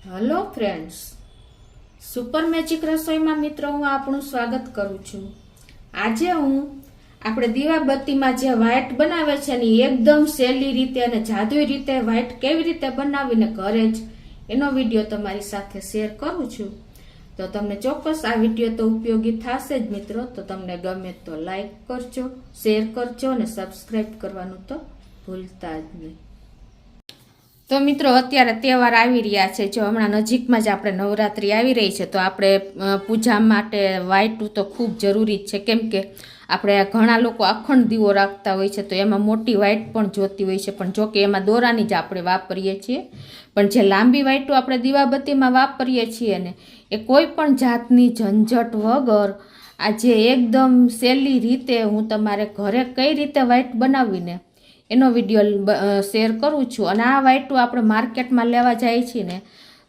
Hello friends, super magic રસોઈમાં મિત્રો હું આપણું સ્વાગત કરું છું। આજે હું આપણે દીવાબત્તીમાં જે વ્હાઈટ બનાવે છે ને એકદમ સહેલી રીતે અને જાદુઈ રીતે વ્હાઈટ કેવી રીતે બનાવીને ઘરે જ એનો વિડીયો તમારી સાથે શેર કરું છું। તો તમને ચોક્કસ આ વિડીયો તો ઉપયોગી થશે જ મિત્રો। તો તમને ગમે તો લાઈક કરજો, શેર કરજો અને સબસ્ક્રાઈબ કરવાનું તો ભૂલતા જ નહીં। તો મિત્રો અત્યારે તહેવાર આવી રહ્યા છે। જો હમણાં નજીકમાં જ આપણે નવરાત્રિ આવી રહી છે, તો આપણે પૂજા માટે વ્હાઈટ તો ખૂબ જરૂરી જ છે, કેમ કે આપણે ઘણા લોકો અખંડ દીવો રાખતા હોય છે, તો એમાં મોટી વ્હાઈટ પણ જોતી હોય છે, પણ જોકે એમાં દોરાની જ આપણે વાપરીએ છીએ। પણ જે લાંબી વ્હાઈટો આપણે દીવાબત્તીમાં વાપરીએ છીએ ને, એ કોઈ પણ જાતની ઝંઝટ વગર આજે એકદમ સહેલી રીતે હું તમારે ઘરે કઈ રીતે વ્હાઈટ બનાવીને એનો વિડીયો શેર કરું છું। અને આ વ્હાઈટો આપણે માર્કેટમાં લેવા જાય છીએ ને,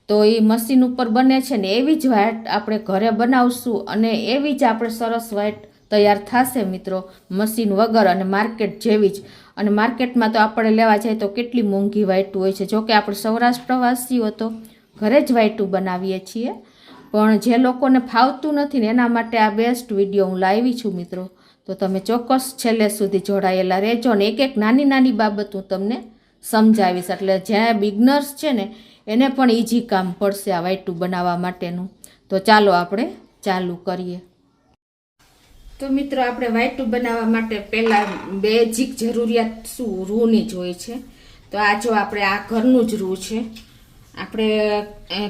તો એ મશીન ઉપર બને છે ને એવી જ વ્હાઈટ આપણે ઘરે બનાવશું અને એવી જ આપણે સરસ વ્હાઈટ તૈયાર થશે મિત્રો, મશીન વગર અને માર્કેટ જેવી જ। અને માર્કેટમાં તો આપણે લેવા જાય તો કેટલી મોંઘી વ્હાઈટ હોય છે। જોકે આપણે સૌરાષ્ટ્ર પ્રવાસીઓ તો ઘરે જ વ્હાઈટું બનાવીએ છીએ, પણ જે લોકોને ફાવતું નથી ને એના માટે આ બેસ્ટ વિડીયો હું લાવી છું મિત્રો। તો તમે ચોક્કસ છેલ્લે સુધી જોડાયેલા રહેજો ને એક એક નાની નાની બાબત હું તમને સમજાવીશ, એટલે જ્યાં બિગનર્સ છે ને એને પણ ઇઝી કામ પડશે આ વ્હાઈટું બનાવવા માટેનું। તો ચાલો આપણે ચાલુ કરીએ। તો મિત્રો આપણે વ્હાઈટું બનાવવા માટે પહેલાં બેઝિક જરૂરિયાત શું રૂની જ હોય છે। તો આ જો આપણે આ ઘરનું જ રૂ છે, આપણે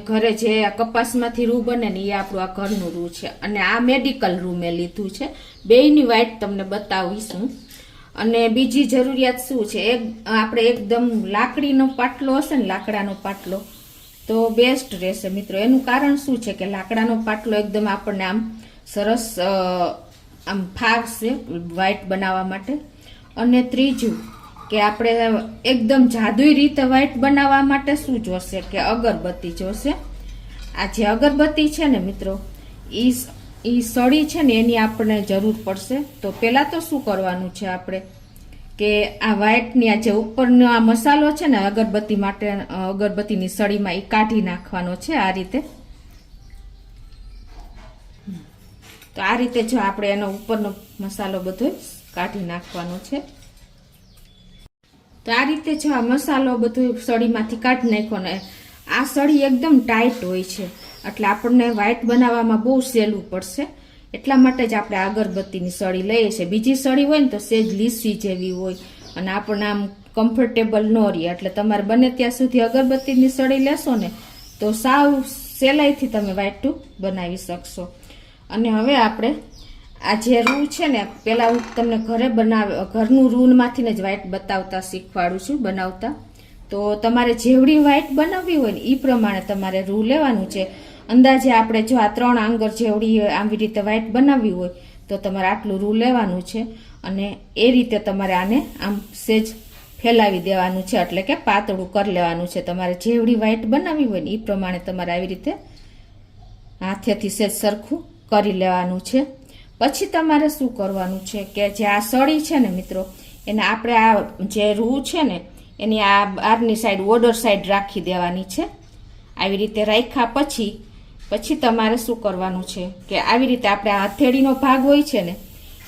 ઘરે જે કપાસમાંથી રૂ બને ને એ આપણું આ ઘરનું રૂ છે, અને આ મેડિકલ રૂ મેં લીધું છે। બેયની વ્હાઈટ તમને બતાવીશું। અને બીજી જરૂરિયાત શું છે, આપણે એકદમ લાકડીનો પાટલો હશે ને, લાકડાનો પાટલો તો બેસ્ટ રહેશે મિત્રો। એનું કારણ શું છે કે લાકડાનો પાટલો એકદમ આપણને આમ સરસ આમ ફાવશે વ્હાઈટ બનાવવા માટે। અને ત્રીજું કે આપણે એકદમ જાદુઈ રીતે વ્હાઈટ બનાવવા માટે શું જોશે કે અગરબત્તી જોશે। આ જે અગરબત્તી છે ને મિત્રો, એ સળી છે ને એની આપણને જરૂર પડશે। તો પહેલાં તો શું કરવાનું છે આપણે કે આ વ્હાઈટની આ જે ઉપરનો આ મસાલો છે ને અગરબત્તી માટે, અગરબત્તીની સળીમાં એ કાઢી નાખવાનો છે આ રીતે। તો આ રીતે જો આપણે એનો ઉપરનો મસાલો બધો કાઢી નાખવાનો છે। તો આ રીતે જો આ મસાલો બધો સળીમાંથી કાઢી નાખ્યો ને, આ સળી એકદમ ટાઈટ હોય છે, એટલે આપણને વ્હાઈટ બનાવવામાં બહુ સહેલું પડશે। એટલા માટે જ આપણે અગરબત્તીની સળી લઈએ છીએ। બીજી સળી હોય ને તો સેજ લીસી જેવી હોય અને આપણને આમ કમ્ફર્ટેબલ ન રહે, એટલે તમારે બને ત્યાં સુધી અગરબત્તીની સળી લેશો ને તો સાવ સહેલાઈથી તમે વ્હાઈટું બનાવી શકશો। અને હવે આપણે આ જે રૂ છે ને, પહેલાં હું તમને ઘરનું રૂમાંથી જ વ્હાઈટ બતાવતા શીખવાડું છું બનાવતા। તો તમારે જેવડી વ્હાઈટ બનાવવી હોય ને એ પ્રમાણે તમારે રૂ લેવાનું છે। અંદાજે આપણે જો આ 3 આંગર જેવડી આવી રીતે વ્હાઈટ બનાવવી હોય તો તમારે આટલું રૂ લેવાનું છે, અને એ રીતે તમારે આને આમ સેજ ફેલાવી દેવાનું છે, એટલે કે પાતળું કરી લેવાનું છે। તમારે જેવડી વ્હાઈટ બનાવવી હોય ને એ પ્રમાણે તમારે આવી રીતે હાથેથી સેજ સરખું કરી લેવાનું છે। પછી તમારે શું કરવાનું છે કે જે આ સળી છે ને મિત્રો, એને આપણે આ જે રૂ છે ને એની આ બહારની સાઈડ ઓર્ડર સાઈડ રાખી દેવાની છે। આવી રીતે રાખ્યા પછી તમારે શું કરવાનું છે કે આવી રીતે આપણે આ હથેળીનો ભાગ હોય છે ને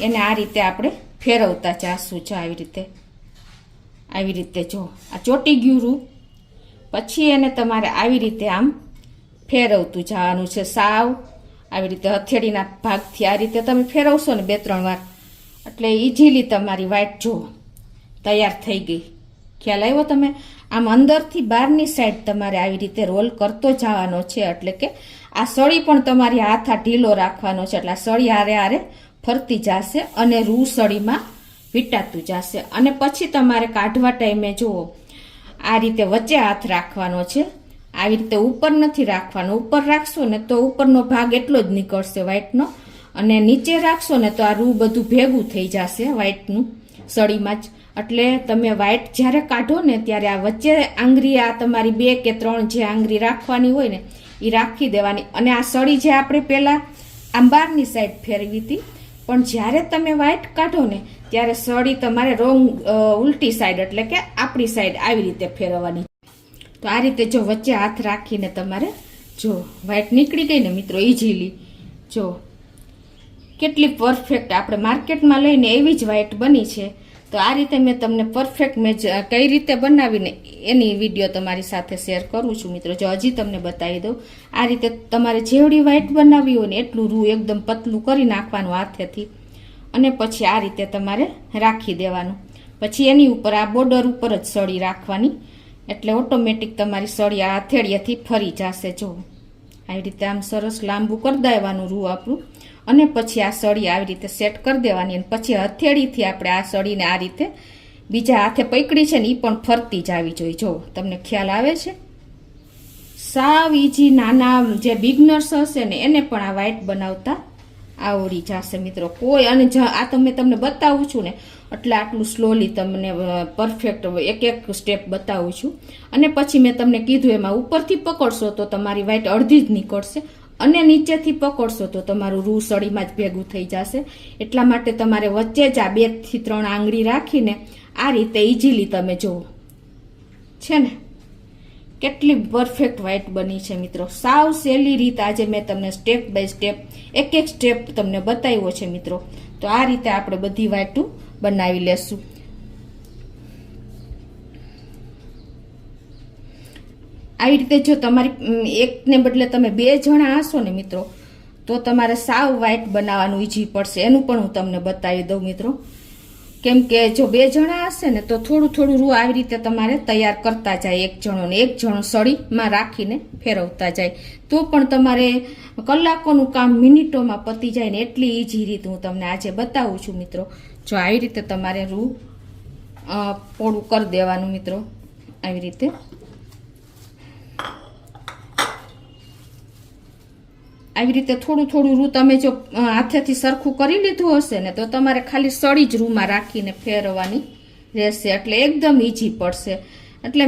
એને આ રીતે આપણે ફેરવતા જાશું। જો આવી રીતે જો આ ચોટી ગયું રૂ, પછી એને તમારે આવી રીતે આમ ફેરવતું જવાનું છે સાવ આવી રીતે હથેળીના ભાગથી આ રીતે તમે ફેરવશો ને 2-3 વાર, એટલે ઇઝીલી તમારી વ્હાઈટ જો તૈયાર થઈ ગઈ। ખ્યાલ આવ્યો? તમે આમ અંદરથી બહારની સાઈડ તમારે આવી રીતે રોલ કરતો જવાનો છે, એટલે કે આ સળી પણ તમારી હાથ આ ઢીલો રાખવાનો છે, એટલે આ સળી આરે ફરતી જશે અને રૂ સળીમાં વીંટાતું જશે। અને પછી તમારે કાઢવા ટાઈમે જુઓ આ રીતે વચ્ચે હાથ રાખવાનો છે, આવી રીતે ઉપર નથી રાખવાનો। ઉપર રાખશો ને તો ઉપરનો ભાગ એટલો જ નીકળશે વ્હાઈટનો, અને નીચે રાખશો ને તો આ રૂ બધું ભેગું થઈ જશે વ્હાઈટનું સળીમાં જ। એટલે તમે વ્હાઈટ જ્યારે કાઢો ને ત્યારે આ વચ્ચે આંગળી આ તમારી 2 કે 3 જે આંગળી રાખવાની હોય ને એ રાખી દેવાની। અને આ સળી જે આપણે પહેલાં આમ બહારની સાઈડ ફેરવી હતી, પણ જ્યારે તમે વ્હાઈટ કાઢો ને ત્યારે સળી તમારે ઉલટી સાઈડ એટલે કે આપણી સાઈડ આવી રીતે ફેરવવાની। તો આ રીતે જો વચ્ચે હાથ રાખીને તમારે જો વ્હાઈટ નીકળી ગઈ ને મિત્રો ઇઝીલી. જો કેટલી પરફેક્ટ આપણે માર્કેટમાં લઈને એવી જ વ્હાઈટ બની છે. તો આ રીતે મેં તમને પરફેક્ટ મેં કઈ રીતે બનાવીને એની વિડીયો તમારી સાથે શેર કરું છું મિત્રો. જો હજી તમને બતાવી દઉં, આ રીતે તમારે જેવડી વ્હાઈટ બનાવવી હોય ને એટલું રૂ એકદમ પતલું કરી નાખવાનું હાથેથી, અને પછી આ રીતે તમારે રાખી દેવાનું. પછી એની ઉપર આ બોર્ડર ઉપર જ સળી રાખવાની, એટલે ઓટોમેટિક તમારી સળી આ હથેળીએથી ફરી જશે. જો આવી રીતે આમ સરસ લાંબુ કરી દેવાનું રૂ આપણું, અને પછી આ સળી આવી રીતે સેટ કરી દેવાની, અને પછી હથેળીથી આપણે આ સળીને આ રીતે બીજા હાથે પકડી છે ને એ પણ ફરતી જ આવી જોઈએ. જો તમને ખ્યાલ આવે છે? સાવ ઈજી. નાના જે બિગનર્સ હશે ને એને પણ આ વ્હાઈટ બનાવતા આવડી જશે મિત્રો. કોઈ અને આ તો મેં તમને બતાવું છું ને એટલે આટલું સ્લોલી તમને પરફેક્ટ એક એક સ્ટેપ બતાવું છું. અને પછી મેં તમને કીધું એમાં ઉપરથી પકડશો તો તમારી વ્હાઈટ અડધી જ નીકળશે, અને નીચેથી પકડશો તો તમારું રૂ સળીમાં જ ભેગું થઈ જશે. એટલા માટે તમારે વચ્ચે જ આ 2 થી 3 આંગળી રાખીને આ રીતે ઇઝીલી તમે જુઓ છે ને કેટલી પરફેક્ટ વ્હાઈટ બની છે મિત્રો. સાવ સહેલી રીત આજે મેં તમને સ્ટેપ બાય સ્ટેપ એક એક સ્ટેપ તમને બતાવ્યો છે મિત્રો. તો આ રીતે આપણે બધી વ્હાઈટું બનાવી લેશું. આવી રીતે જો તમારી એકને બદલે તમે 2 જણા હશો ને મિત્રો તો તમારે સાવ વ્હાઈટ બનાવવાનું ઈઝી પડશે. એનું પણ હું તમને બતાવી દઉં મિત્રો. કેમ કે જો 2 જણા હશે ને તો થોડું થોડું રૂ આવી રીતે તમારે તૈયાર કરતા જાય એક જણોને, એક જણો સળીમાં રાખીને ફેરવતા જાય, તો પણ તમારે કલાકોનું કામ મિનિટોમાં પતી જાય ને એટલી ઈઝી રીત હું તમને આજે બતાવું છું મિત્રો. જો આવી રીતે તમારે રૂ પોળું કરી દેવાનું મિત્રો. આવી રીતે થોડું થોડું રૂ તમે જો હાથેથી સરખું કરી લીધું હશે ને તો તમારે ખાલી સળી જ રૂમાં રાખીને ફેરવવાની રહેશે, એટલે એકદમ ઈઝી પડશે. એટલે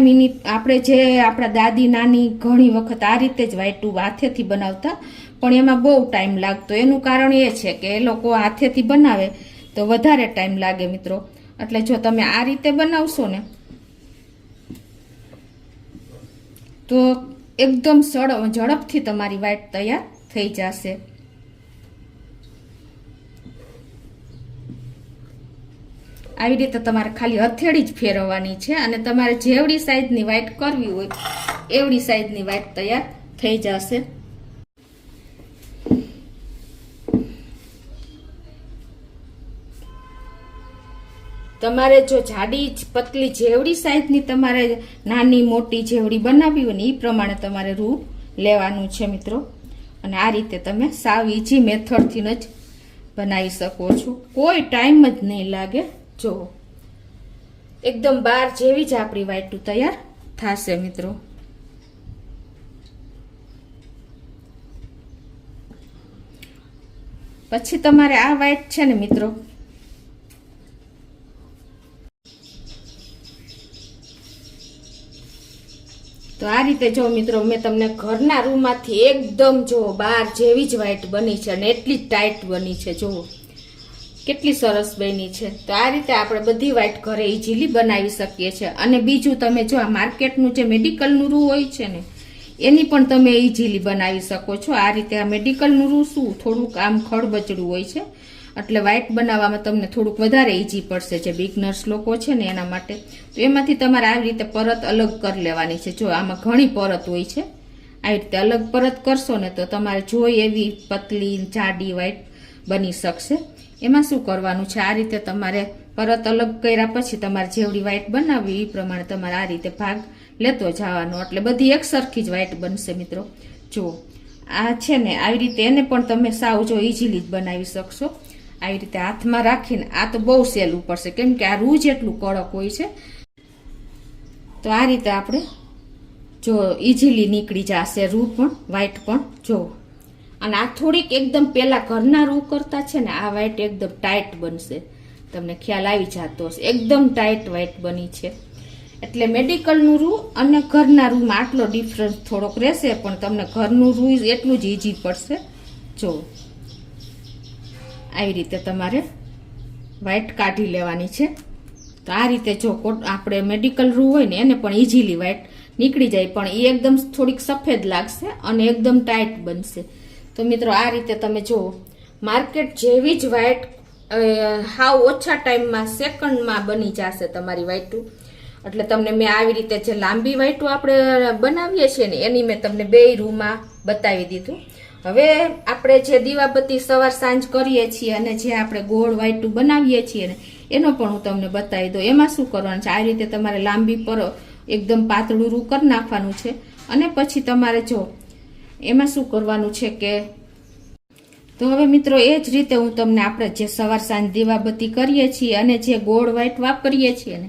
આપણે જે આપણા દાદી નાની ઘણી વખત આ રીતે જ વ્હાઈટું હાથેથી બનાવતા, પણ એમાં બહુ ટાઈમ લાગતો. એનું કારણ એ છે કે એ લોકો હાથેથી બનાવે તો વધારે ટાઈમ લાગે મિત્રો. એટલે જો તમે આ રીતે બનાવશો ને તો એકદમ ઝડપથી તમારી વ્હાઈટ તૈયાર થઈ જશે. આવી રીતે તમારે ખાલી હથેળી જ ફેરવવાની છે, અને તમારે જેવડી સાઈઝની વ્હાઈટ કરવી હોય એવડી સાઈઝની વ્હાઈટ તૈયાર થઈ જશે. તમારે જો જાડી પતલી જેવડી સાઈઝની તમારે નાની મોટી જેવડી બનાવવી હોય ને એ પ્રમાણે તમારે રૂ લેવાનું છે મિત્રો. અને આ રીતે તમે સાવ ઈજી મેથડથી જ બનાવી શકો છો, કોઈ ટાઈમ જ નહીં લાગે. જો એકદમ બાર જેવી જ આપણી વ્હાઈટું તૈયાર થશે મિત્રો. પછી તમારે આ વ્હાઈટ છે ને મિત્રો તો આ રીતે જો મિત્રો મેં તમને ઘરના રૂમમાંથી એકદમ જો બાર જેવી જ વ્હાઈટ બની છે અને એટલી જ ટાઈટ બની છે. જુઓ કેટલી સરસ બની છે. તો આ રીતે આપણે બધી વ્હાઈટ ઘરે ઇઝીલી બનાવી શકીએ છીએ. અને બીજું તમે જો આ માર્કેટનું જે મેડિકલનું રૂ હોય છે ને એની પણ તમે ઇઝીલી બનાવી શકો છો. આ રીતે આ મેડિકલનું રૂ શું થોડુંક આમ ખડબચડું હોય છે, એટલે વ્હાઈટ બનાવવામાં તમને થોડુંક વધારે ઈઝી પડશે જે બિગનર્સ લોકો છે ને એના માટે. તો એમાંથી તમારે આવી રીતે પરત અલગ કરી લેવાની છે. જો આમાં ઘણી પરત હોય છે, આવી રીતે અલગ પરત કરશો ને તો તમારે જોઈ એવી પતલી જાડી વ્હાઈટ બની શકશે. એમાં શું કરવાનું છે, આ રીતે તમારે પરત અલગ કર્યા પછી તમારે જેવડી વ્હાઈટ બનાવવી એ પ્રમાણે તમારે આ રીતે ભાગ લેતો જવાનો, એટલે બધી એક સરખી જ વ્હાઈટ બનશે મિત્રો. જુઓ આ છે ને આવી રીતે એને પણ તમે સાવ જો ઇઝીલી જ બનાવી શકશો. આવી રીતે હાથમાં રાખીને, આ તો બહુ સહેલું પડશે કેમ કે આ રૂ જેટલું કડક હોય છે. તો આ રીતે આપણે જો ઇઝીલી નીકળી જશે રૂ પણ વ્હાઈટ પણ. જો અને આ થોડીક એકદમ પેલા ઘરના રૂ કરતા છે ને આ વ્હાઈટ એકદમ ટાઈટ બનશે, તમને ખ્યાલ આવી જતો હશે. એકદમ ટાઈટ વ્હાઈટ બની છે. એટલે મેડિકલનું રૂ અને ઘરના રૂમાં આટલો ડિફરન્સ થોડોક રહેશે, પણ તમને ઘરનું રૂ એટલું જ ઇઝી પડશે. જો આવી રીતે તમારે વ્હાઈટ કાઢી લેવાની છે. તો આ રીતે જો આપણે મેડિકલ રૂ હોય ને એને પણ ઇઝીલી વ્હાઈટ નીકળી જાય, પણ એ એકદમ થોડીક સફેદ લાગશે અને એકદમ ટાઈટ બનશે. તો મિત્રો આ રીતે તમે જુઓ, માર્કેટ જેવી જ વ્હાઈટ હાવ ઓછા ટાઈમમાં સેકન્ડમાં બની જશે તમારી વાઈટું. એટલે તમને મેં આવી રીતે જે લાંબી વાઈટું આપણે બનાવીએ છીએ ને એની મેં તમને બે રૂમાં બતાવી દીધું. હવે આપણે જે દીવાબત્તી સવાર સાંજ કરીએ છીએ અને જે આપણે ગોળ વાઈટું બનાવીએ છીએ ને એનો પણ હું તમને બતાવી દઉં. એમાં શું કરવાનું છે, આ રીતે તમારે લાંબી પર એકદમ પાતળું રૂ કરી નાખવાનું છે. અને પછી તમારે જો એમાં શું કરવાનું છે કે, તો હવે મિત્રો એ જ રીતે હું તમને આપણે જે સવાર સાંજ દીવાબત્તી કરીએ છીએ અને જે ગોળ વાઈટ વાપરીએ છીએ ને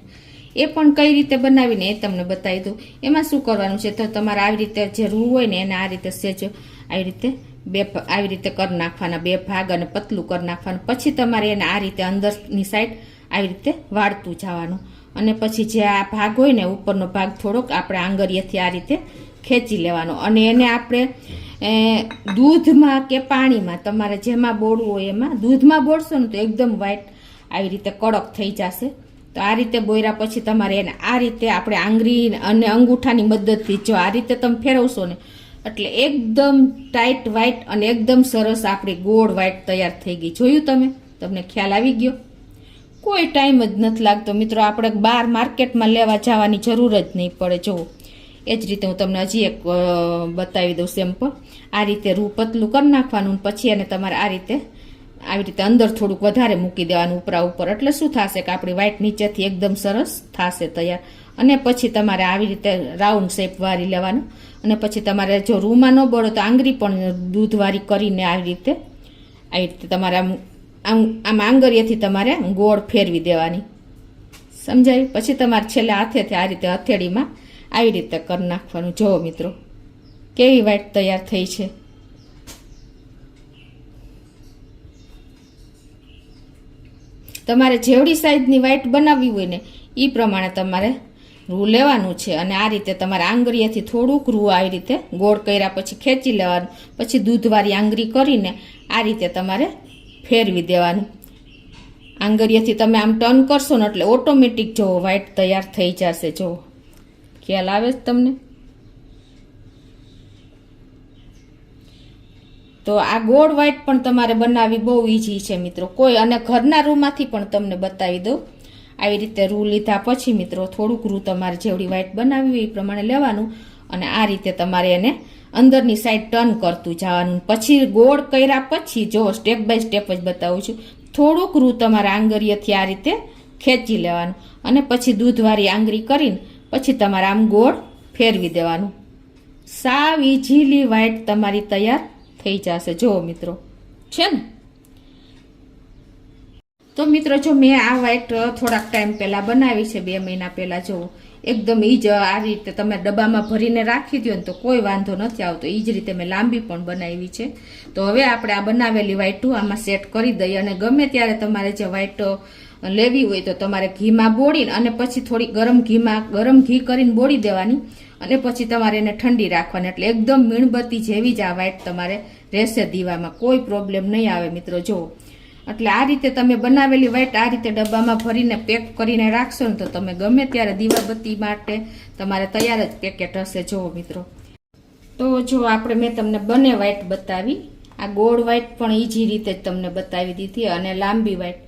એ પણ કઈ રીતે બનાવીને એ તમને બતાવી દઉં. એમાં શું કરવાનું છે, તો તમારે આવી રીતે જે રૂ હોય ને એને આ રીતે સેજો આવી રીતે કરી નાખવાના, બે ભાગ અને પતલું કરી નાખવાનું. પછી તમારે એને આ રીતે અંદરની સાઈડ આવી રીતે વાળતું જવાનું. અને પછી જે આ ભાગ હોય ને ઉપરનો ભાગ થોડોક આપણે આંગળીએથી આ રીતે ખેંચી લેવાનો. અને એને આપણે દૂધમાં કે પાણીમાં તમારે જેમાં બોળવું હોય એમાં, દૂધમાં બોળશો ને તો એકદમ વ્હાઈટ આવી રીતે કડક થઈ જશે. તો આ રીતે બોયરા પછી તમારે એને આ રીતે આપણે આંગળી અને અંગૂઠાની મદદથી જો આ રીતે તમે ફેરવશો ને એટલે એકદમ ટાઈટ વ્હાઈટ અને એકદમ સરસ આપણી ગોળ વ્હાઈટ તૈયાર થઈ ગઈ. જોયું તમને ખ્યાલ આવી ગયો? કોઈ ટાઈમ જ નથી લાગતો મિત્રો, આપણે બહાર માર્કેટમાં લેવા જવાની જરૂર જ નહીં પડે. જુઓ એ જ રીતે હું તમને હજી એક બતાવી દઉં સેમ્પલ. આ રીતે રૂ પતલું કરી નાખવાનું, પછી એને તમારે આ રીતે આવી રીતે અંદર થોડુંક વધારે મૂકી દેવાનું ઉપરા ઉપર. એટલે શું થશે કે આપણી વ્હાઈટ નીચેથી એકદમ સરસ થશે તૈયાર. અને પછી તમારે આવી રીતે રાઉન્ડ શેપ વાળી લેવાનું. અને પછી તમારે જો રૂમાં ન બળો તો આંગળી પણ દૂધવાળી કરીને આવી રીતે તમારે આમ આંગળીએથી તમારે ગોળ ફેરવી દેવાની. સમજાયું? પછી તમારે છેલ્લે હાથેથી આ રીતે હથેળીમાં આવી રીતે કરી નાખવાનું. જુઓ મિત્રો કેવી વ્હાઈટ તૈયાર થઈ છે. તમારે જેવડી સાઈઝની વ્હાઈટ બનાવવી હોય ને એ પ્રમાણે તમારે રૂ લેવાનું છે. અને આ રીતે તમારે આંગળીએથી થોડુંક રૂ આવી રીતે ગોળ કર્યા પછી ખેંચી લેવાનું. પછી દૂધવાળી આંગળી કરીને આ રીતે તમારે ફેરવી દેવાનું. આંગળીએથી તમે આમ ટર્ન કરશો ને એટલે ઓટોમેટિક જો વ્હાઈટ તૈયાર થઈ જશે. જો ખ્યાલ આવે છે તમને? તો આ ગોળ વ્હાઈટ પણ તમારે બનાવવી બહુ ઈઝી છે મિત્રો. કોઈ અને ઘરના રૂમાંથી પણ તમને બતાવી દઉં. આવી રીતે રૂ લીધા પછી મિત્રો થોડુંક રૂ તમારે જેવડી વ્હાઈટ બનાવવી એ પ્રમાણે લેવાનું. અને આ રીતે તમારે એને અંદરની સાઈડ ટર્ન કરતું જવાનું. પછી ગોળ કર્યા પછી જો સ્ટેપ બાય સ્ટેપ જ બતાવું છું. થોડુંક રૂ તમારે આંગળીએથી આ રીતે ખેંચી લેવાનું. અને પછી દૂધવાળી આંગળી કરીને પછી તમારે આમ ગોળ ફેરવી દેવાનું. સાવ ઇઝીલી વ્હાઈટ તમારી તૈયાર થઈ જશે. જુઓ મિત્રો છે ને? તો મિત્રો જો મેં આ વ્હાઈટ થોડાક ટાઈમ પહેલા બનાવી છે, 2 મહિના પહેલા. જુઓ એકદમ ઈ જ આ રીતે તમે ડબ્બામાં ભરીને રાખી દો ને તો કોઈ વાંધો નથી આવતો. એ જ રીતે મેં લાંબી પણ બનાવી છે. તો હવે આપણે આ બનાવેલી વ્હાઈટું આમાં સેટ કરી દઈએ. અને ગમે ત્યારે તમારે જે વ્હાઈટ લેવી હોય તો તમારે ઘીમાં બોળીને અને પછી થોડી ગરમ ઘી કરીને બોળી દેવાની. અને પછી તમારે એને ઠંડી રાખવાની. એટલે એકદમ મીણબત્તી જેવી જ આ વ્હાઈટ તમારે રહેશે દીવામાં. કોઈ પ્રોબ્લેમ નહીં આવે મિત્રો. જુઓ એટલે આ રીતે તમે બનાવેલી વ્હાઈટ આ રીતે ડબ્બામાં ભરીને પેક કરીને રાખશો ને તો તમે ગમે ત્યારે દીવાબત્તી માટે તમારે તૈયાર જ પેકેટ હશે. જુઓ મિત્રો, તો જો મેં તમને બંને વ્હાઈટ બતાવી. આ ગોળ વ્હાઈટ પણ ઈઝી રીતે જ તમને બતાવી દીધી અને લાંબી વ્હાઈટ.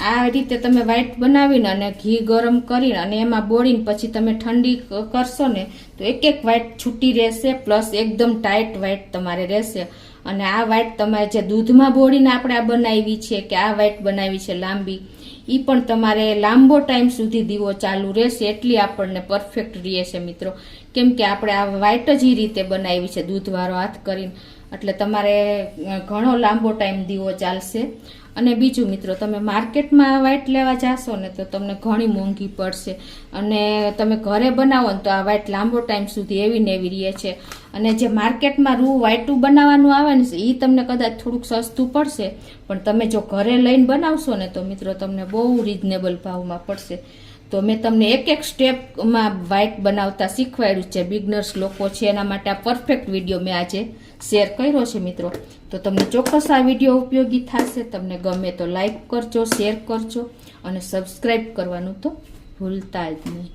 આ રીતે તમે વ્હાઈટ બનાવીને અને ઘી ગરમ કરીને અને એમાં બોળીને પછી તમે ઠંડી કરશો ને તો એક વ્હાઈટ છૂટી રહેશે, પ્લસ એકદમ ટાઈટ વ્હાઈટ તમારે રહેશે. અને આ વ્હાઈટ તમારે જે દૂધમાં બોળીને આપણે આ બનાવી છે કે આ વ્હાઈટ બનાવી છે લાંબી, એ પણ તમારે લાંબો ટાઈમ સુધી દીવો ચાલુ રહેશે. એટલી આપણને પરફેક્ટ રહેશે મિત્રો. કેમ કે આપણે આ વ્હાઈટ જ એ રીતે બનાવી છે દૂધવાળો હાથ કરીને. એટલે તમારે ઘણો લાંબો ટાઈમ દીવો ચાલશે. અને બીજું મિત્રો, તમે માર્કેટમાં વ્હાઈટ લેવા જાશો ને તો તમને ઘણી મોંઘી પડશે. અને તમે ઘરે બનાવો ને તો આ વ્હાઈટ લાંબો ટાઈમ સુધી એવી ને એવી રહે છે. અને જે માર્કેટમાં રૂ વ્હાઈટું બનાવવાનું આવે ને એ તમને કદાચ થોડુંક સસ્તું પડશે, પણ તમે જો ઘરે લઈને બનાવશો ને તો મિત્રો તમને બહુ રિઝનેબલ ભાવમાં પડશે. તો મેં તમને એક સ્ટેપમાં વ્હાઈટ બનાવતા શીખવાડ્યું છે. બિગનર્સ લોકો છે એના માટે આ પરફેક્ટ વિડીયો મેં આજે શેર કર્યો છે મિત્રો. તો તમને ચોક્કસ આ વિડીયો ઉપયોગી થશે. તમને ગમે તો લાઈક કરજો, શેર કરજો અને સબસ્ક્રાઈબ કરવાનું તો ભૂલતા જ નહીં.